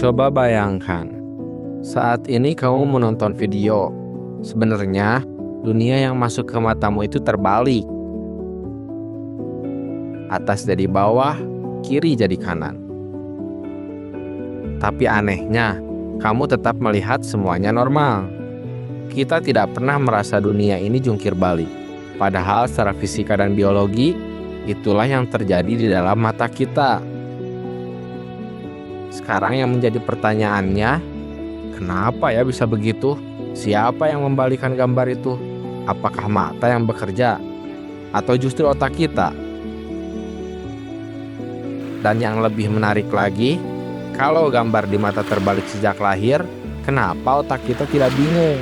Coba bayangkan, saat ini kamu menonton video. Sebenarnya, dunia yang masuk ke matamu itu terbalik. Atas jadi bawah, kiri jadi kanan. Tapi anehnya, kamu tetap melihat semuanya normal. Kita tidak pernah merasa dunia ini jungkir balik. Padahal secara fisika dan biologi, itulah yang terjadi di dalam mata kita. Sekarang yang menjadi pertanyaannya, kenapa ya bisa begitu? Siapa yang membalikan gambar itu? Apakah mata yang bekerja? Atau justru otak kita? Dan yang lebih menarik lagi, kalau gambar di mata terbalik sejak lahir, kenapa otak kita tidak bingung?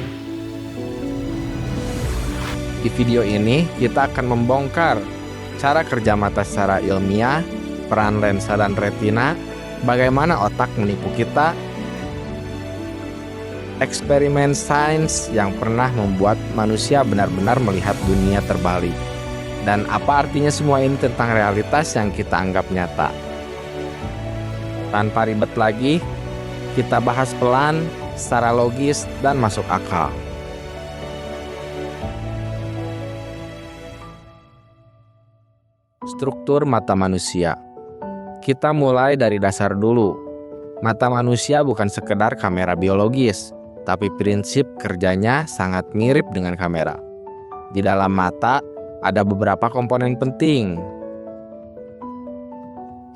Di video ini, kita akan membongkar cara kerja mata secara ilmiah, peran lensa dan retina, bagaimana otak menipu kita, eksperimen sains yang pernah membuat manusia benar-benar melihat dunia terbalik, dan apa artinya semua ini tentang realitas yang kita anggap nyata. Tanpa ribet lagi, kita bahas pelan, secara logis, dan masuk akal. Struktur mata manusia. Kita mulai dari dasar dulu. Mata manusia bukan sekedar kamera biologis, tapi prinsip kerjanya sangat mirip dengan kamera. Di dalam mata ada beberapa komponen penting.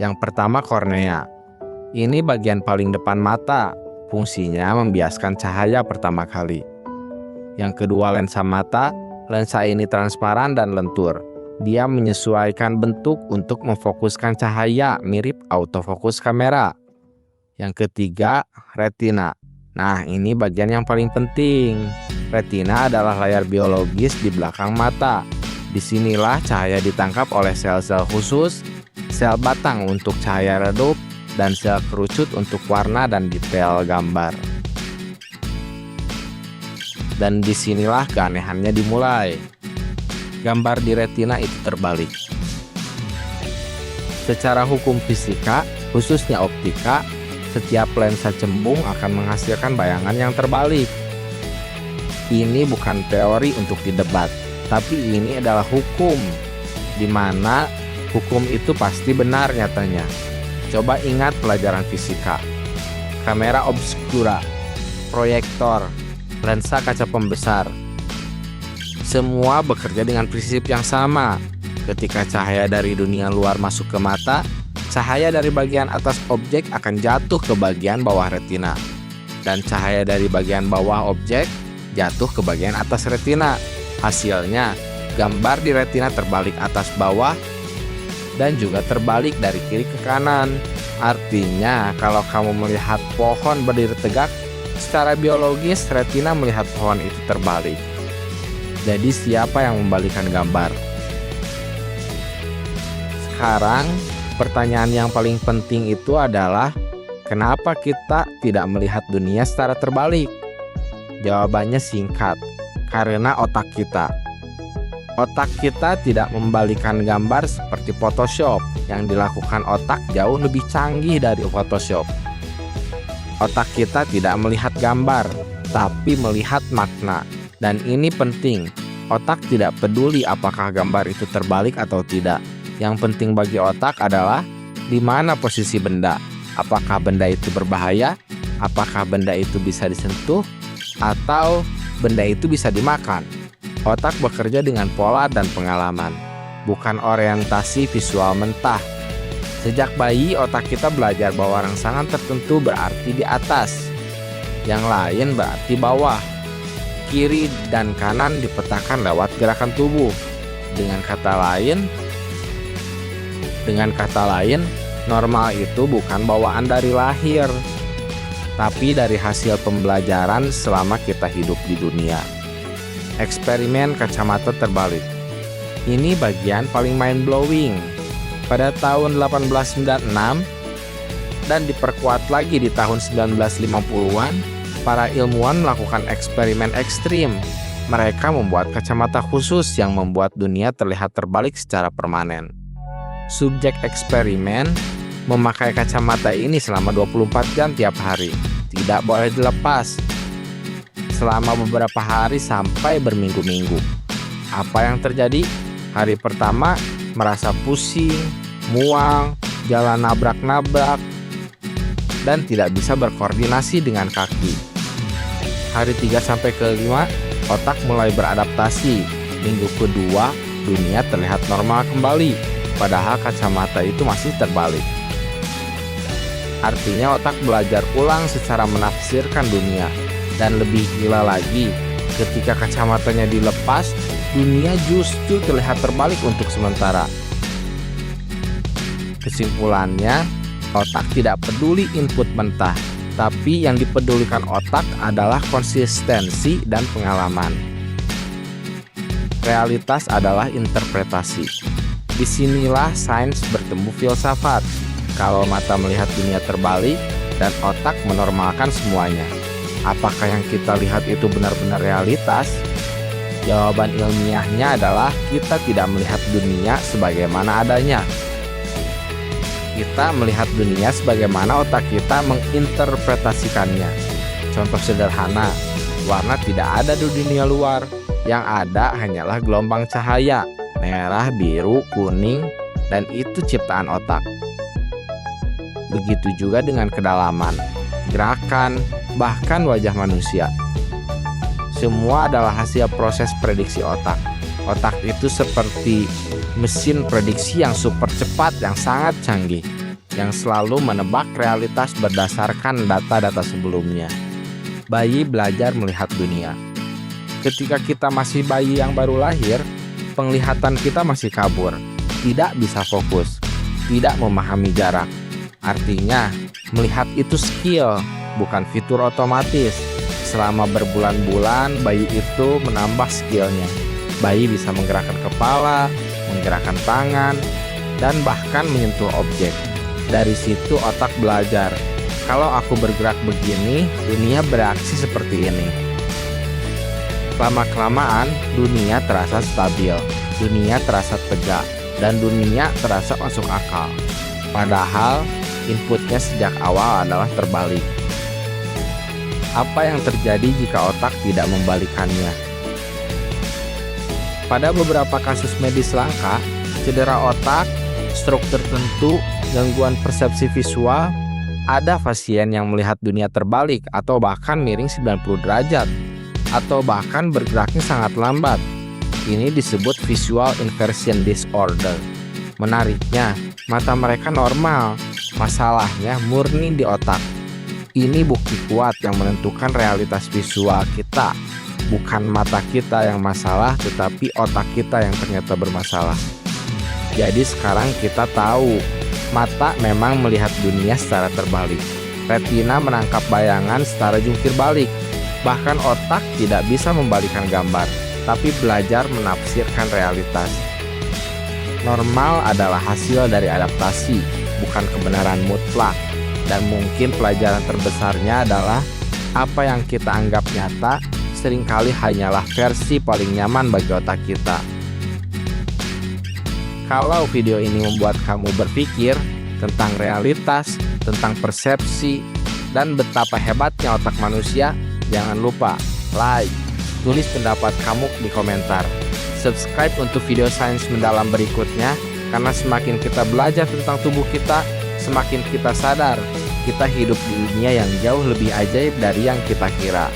Yang pertama, kornea. Ini bagian paling depan mata, fungsinya membiaskan cahaya pertama kali. Yang kedua, lensa mata. Lensa ini transparan dan lentur. Dia menyesuaikan bentuk untuk memfokuskan cahaya, mirip autofokus kamera. Yang ketiga, retina. Nah, ini bagian yang paling penting. Retina adalah layar biologis di belakang mata. Disinilah cahaya ditangkap oleh sel-sel khusus, sel batang untuk cahaya redup, dan sel kerucut untuk warna dan detail gambar. Dan disinilah keanehannya dimulai. Gambar di retina itu terbalik. Secara hukum fisika, khususnya optika, setiap lensa cembung akan menghasilkan bayangan yang terbalik. Ini bukan teori untuk didebat, tapi ini adalah hukum, di mana hukum itu pasti benar nyatanya. Coba ingat pelajaran fisika. Kamera obscura, proyektor, lensa kaca pembesar. Semua bekerja dengan prinsip yang sama. Ketika cahaya dari dunia luar masuk ke mata, cahaya dari bagian atas objek akan jatuh ke bagian bawah retina. Dan cahaya dari bagian bawah objek jatuh ke bagian atas retina. Hasilnya, gambar di retina terbalik atas bawah dan juga terbalik dari kiri ke kanan. Artinya, kalau kamu melihat pohon berdiri tegak, secara biologis retina melihat pohon itu terbalik. Jadi siapa yang membalikan gambar? Sekarang, pertanyaan yang paling penting itu adalah, kenapa kita tidak melihat dunia secara terbalik? Jawabannya singkat, karena otak kita. Otak kita tidak membalikan gambar seperti Photoshop. Yang dilakukan otak jauh lebih canggih dari Photoshop. Otak kita tidak melihat gambar, tapi melihat makna. Dan ini penting, otak tidak peduli apakah gambar itu terbalik atau tidak. Yang penting bagi otak adalah di mana posisi benda. Apakah benda itu berbahaya? Apakah benda itu bisa disentuh? Atau benda itu bisa dimakan? Otak bekerja dengan pola dan pengalaman, bukan orientasi visual mentah. Sejak bayi, otak kita belajar bahwa rangsangan tertentu berarti di atas, yang lain berarti bawah. Kiri dan kanan dipetakan lewat gerakan tubuh. Dengan kata lain, normal itu bukan bawaan dari lahir, tapi dari hasil pembelajaran selama kita hidup di dunia. Eksperimen kacamata terbalik. Ini bagian paling mind-blowing. Pada tahun 1896 dan diperkuat lagi di tahun 1950-an, para ilmuwan melakukan eksperimen ekstrim. Mereka membuat kacamata khusus yang membuat dunia terlihat terbalik secara permanen. Subjek eksperimen memakai kacamata ini selama 24 jam tiap hari. Tidak boleh dilepas selama beberapa hari sampai berminggu-minggu. Apa yang terjadi? Hari pertama merasa pusing, mual, jalan nabrak-nabrak, dan tidak bisa berkoordinasi dengan kaki. Hari 3-5 otak mulai beradaptasi. Minggu kedua dunia terlihat normal kembali, padahal kacamata itu masih terbalik. Artinya otak belajar ulang secara menafsirkan dunia. Dan lebih gila lagi, ketika kacamatanya dilepas, dunia justru terlihat terbalik untuk sementara. Kesimpulannya, otak tidak peduli input mentah, tapi yang dipedulikan otak adalah konsistensi dan pengalaman. Realitas adalah interpretasi. Disinilah sains bertemu filsafat. Kalau mata melihat dunia terbalik dan otak menormalkan semuanya, apakah yang kita lihat itu benar-benar realitas? Jawaban ilmiahnya adalah kita tidak melihat dunia sebagaimana adanya. Kita melihat dunia sebagaimana otak kita menginterpretasikannya. Contoh sederhana, warna tidak ada di dunia luar. Yang ada hanyalah gelombang cahaya, merah, biru, kuning, dan itu ciptaan otak. Begitu juga dengan kedalaman, gerakan, bahkan wajah manusia. Semua adalah hasil proses prediksi otak. Otak itu seperti mesin prediksi yang super cepat, yang sangat canggih, yang selalu menebak realitas berdasarkan data-data sebelumnya. Bayi belajar melihat dunia. Ketika kita masih bayi yang baru lahir, penglihatan kita masih kabur, tidak bisa fokus, tidak memahami jarak. Artinya, melihat itu skill, bukan fitur otomatis. Selama berbulan-bulan, bayi itu menambah skillnya. Bayi bisa menggerakkan kepala, menggerakkan tangan, dan bahkan menyentuh objek. Dari situ otak belajar, kalau aku bergerak begini, dunia bereaksi seperti ini. Lama-kelamaan, dunia terasa stabil, dunia terasa tegak, dan dunia terasa masuk akal. Padahal, inputnya sejak awal adalah terbalik. Apa yang terjadi jika otak tidak membalikannya? Pada beberapa kasus medis langka, cedera otak, stroke tertentu, gangguan persepsi visual, ada pasien yang melihat dunia terbalik atau bahkan miring 90 derajat, atau bahkan bergeraknya sangat lambat. Ini disebut visual inversion disorder. Menariknya, mata mereka normal, masalahnya murni di otak. Ini bukti kuat yang menentukan realitas visual kita. Bukan mata kita yang masalah, tetapi otak kita yang ternyata bermasalah. Jadi sekarang kita tahu, mata memang melihat dunia secara terbalik. Retina menangkap bayangan secara jungkir balik. Bahkan otak tidak bisa membalikan gambar, tapi belajar menafsirkan realitas. Normal adalah hasil dari adaptasi, bukan kebenaran mutlak. Dan mungkin pelajaran terbesarnya adalah apa yang kita anggap nyata seringkali hanyalah versi paling nyaman bagi otak kita. Kalau video ini membuat kamu berpikir tentang realitas, tentang persepsi, dan betapa hebatnya otak manusia, jangan lupa like, tulis pendapat kamu di komentar. Subscribe untuk video sains mendalam berikutnya, karena semakin kita belajar tentang tubuh kita, semakin kita sadar kita hidup di dunia yang jauh lebih ajaib dari yang kita kira.